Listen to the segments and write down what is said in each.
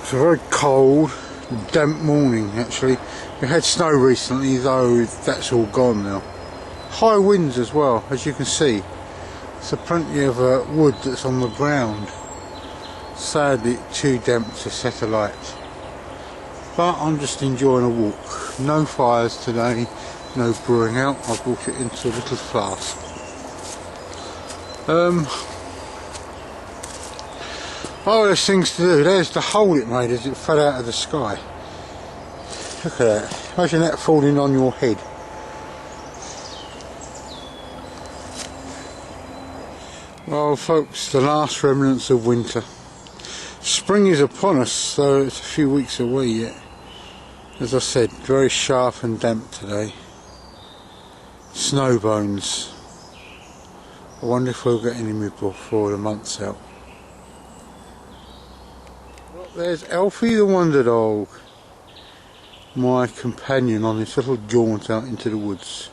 It's a very cold, damp morning actually. We had snow recently, though that's all gone now. High winds as well, as you can see. So plenty of wood that's on the ground. Sadly too damp to set alight. But I'm just enjoying a walk. No fires today, no brewing out. I brought it into a little flask. Oh, there's things to do. There's the hole it made as it fell out of the sky. Look at that. Imagine that falling on your head. Well folks, the last remnants of winter. Spring is upon us, so it's a few weeks away yet. As I said, very sharp and damp today. Snow bones. I wonder if we'll get any before the month's out. Well, there's Alfie the Wonder Dog, my companion on this little jaunt out into the woods.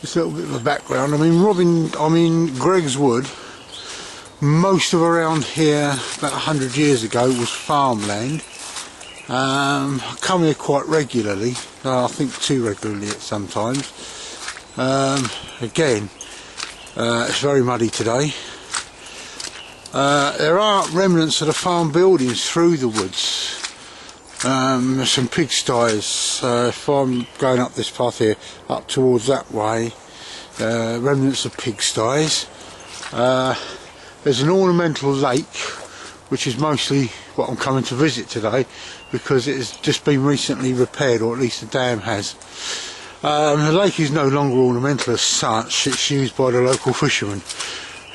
Just a little bit of a background. I mean Greg's Wood, most of around here about 100 years ago was farmland. I come here quite regularly, I think too regularly at sometimes. Again, it's very muddy today. There are remnants of the farm buildings through the woods. There's some pigsties. If I'm going up this path here, up towards that way, remnants of pigsties. There's an ornamental lake, which is mostly what I'm coming to visit today, because it has just been recently repaired, or at least the dam has. The lake is no longer ornamental as such. It's used by the local fishermen,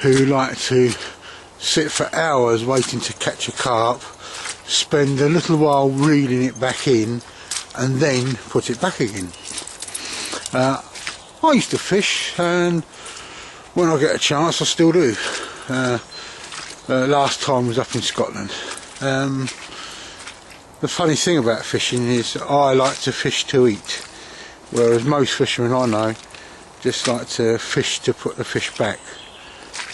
who like to sit for hours waiting to catch a carp, spend a little while reeling it back in, and then put it back again. I used to fish, and when I get a chance I still do. Last time was up in Scotland. The funny thing about fishing is I like to fish to eat, whereas most fishermen I know just like to fish to put the fish back.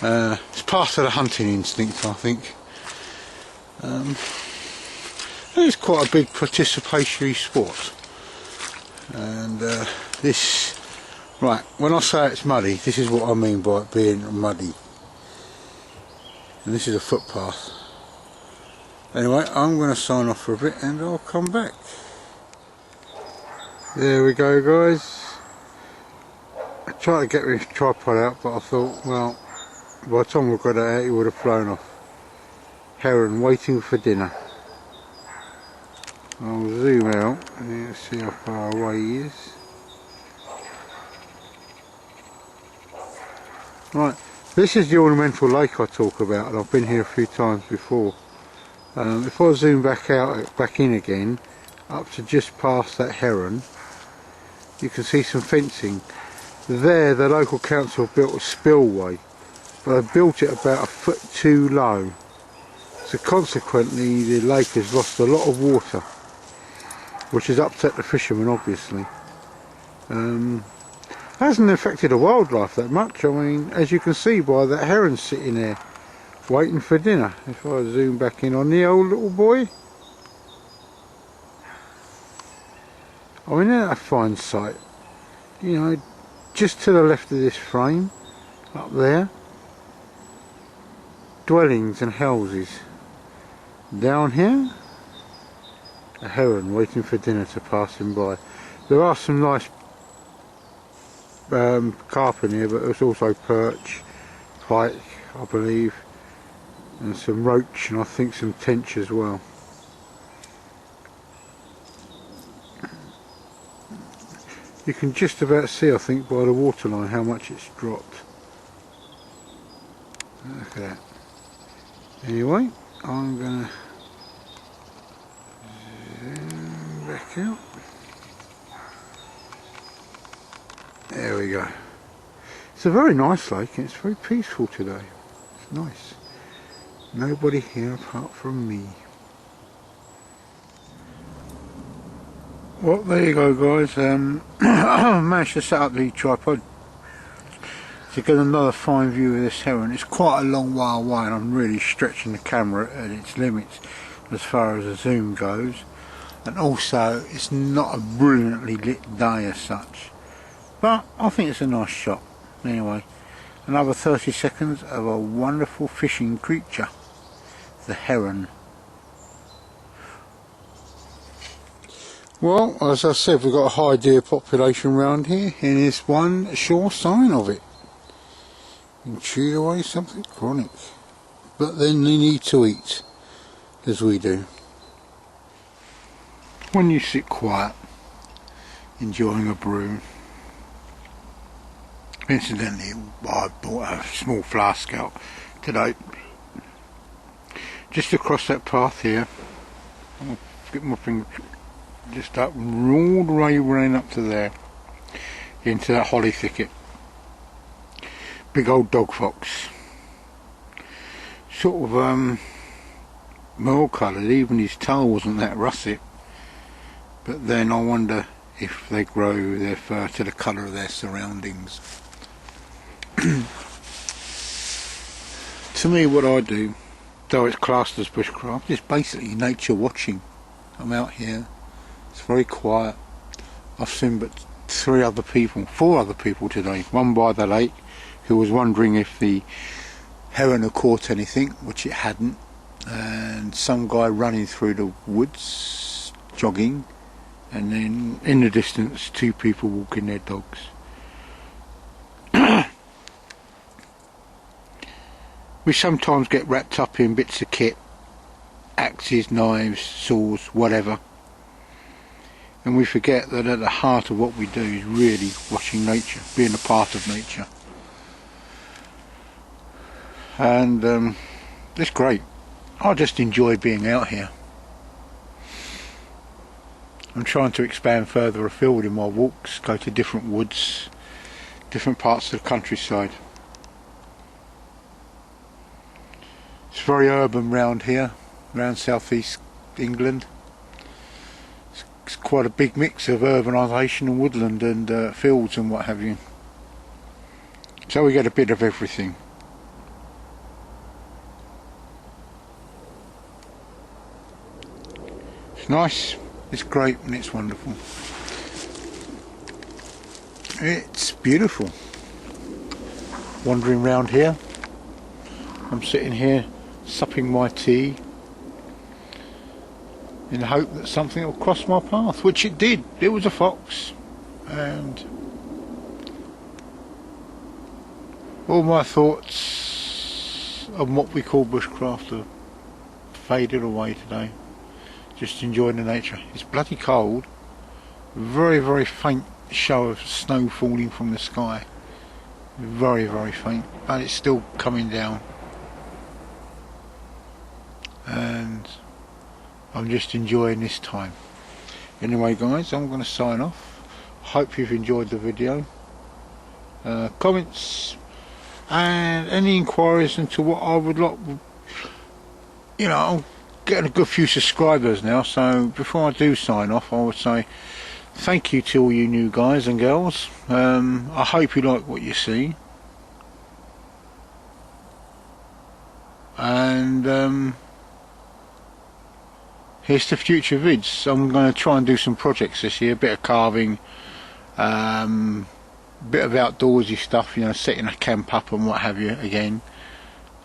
It's part of the hunting instinct, I think. It's quite a big participatory sport. And this, right, when I say it's muddy, this is what I mean by it being muddy. And this is a footpath. Anyway, I'm going to sign off for a bit and I'll come back. There we go guys. I tried to get my tripod out, but I thought, well, by the time we got it out it would have flown off. Heron waiting for dinner. I'll zoom out and see how far away he is. Right, this is the ornamental lake I talk about, and I've been here a few times before. If I zoom back in again, up to just past that heron, you can see some fencing. There the local council built a spillway, but they built it about a foot too low. So consequently the lake has lost a lot of water, which has upset the fishermen obviously. Hasn't affected the wildlife that much. I mean, as you can see by that heron sitting there waiting for dinner. If I zoom back in on the old little boy, I mean, isn't that a fine sight? You know, just to the left of this frame, up there, dwellings and houses. Down here, a heron waiting for dinner to pass him by. There are some nice carp in here, but there's also perch, pike, I believe, and some roach, and I think some tench as well. You can just about see, I think, by the waterline how much it's dropped. Look at that. Anyway, I'm going to zoom back out. There we go. It's a very nice lake and it's very peaceful today. It's nice. Nobody here apart from me. Well, there you go guys. I managed to set up the tripod to get another fine view of this heron. It's quite a long way away and I'm really stretching the camera at its limits. as far as the zoom goes, and also it's not a brilliantly lit day as such, but I think it's a nice shot. Anyway, another 30 seconds of a wonderful fishing creature, the heron. Well, as I said, we've got a high deer population around here, and there's one sure sign of it. And chewed away something chronic. But then they need to eat, as we do. When you sit quiet, enjoying a brew. Incidentally, I bought a small flask out today. Just across that path here. I'm going to get my finger just up, all the way running up to there, into that holly thicket. Big old dog fox. Sort of mole coloured, even his tail wasn't that russet. But then I wonder if they grow their fur to the colour of their surroundings. To me, what I do, though it's classed as bushcraft, is basically nature watching. I'm out here, it's very quiet. I've seen but four other people today. One by the lake, who was wondering if the heron had caught anything, which it hadn't, and some guy running through the woods, jogging, and then in the distance 2 people walking their dogs. We sometimes get wrapped up in bits of kit, axes, knives, saws, whatever, and we forget that at the heart of what we do is really watching nature, being a part of nature. And it's great. I just enjoy being out here. I'm trying to expand further afield in my walks, go to different woods, different parts of the countryside. It's very urban round here, around southeast England. It's quite a big mix of urbanisation and woodland and fields and what have you. So we get a bit of everything. It's nice, it's great, and it's wonderful. It's beautiful. Wandering round here. I'm sitting here supping my tea in the hope that something will cross my path, which it did. It was a fox, and all my thoughts on what we call bushcraft have faded away today. Just enjoying the nature. It's bloody cold. Very, very faint show of snow falling from the sky. Very, very faint, but it's still coming down. And I'm just enjoying this time. Anyway guys, I'm going to sign off. Hope you've enjoyed the video. Comments and any inquiries into what I would like, you know, I'm getting a good few subscribers now, so before I do sign off, I would say thank you to all you new guys and girls. I hope you like what you see, and here's to future vids. I'm going to try and do some projects this year, a bit of carving, bit of outdoorsy stuff, you know, setting a camp up and what have you again.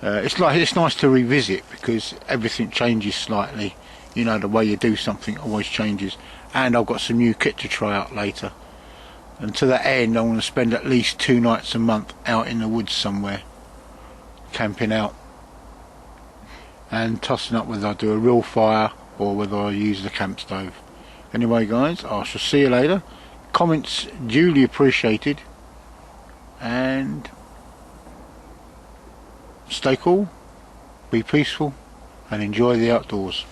It's nice to revisit, because everything changes slightly, you know, the way you do something always changes. And I've got some new kit to try out later, and to that end I want to spend at least 2 nights a month out in the woods somewhere, camping out and tossing up whether I do a real fire or whether I use the camp stove. Anyway guys, I shall see you later. Comments duly appreciated, and stay cool, be peaceful, and enjoy the outdoors.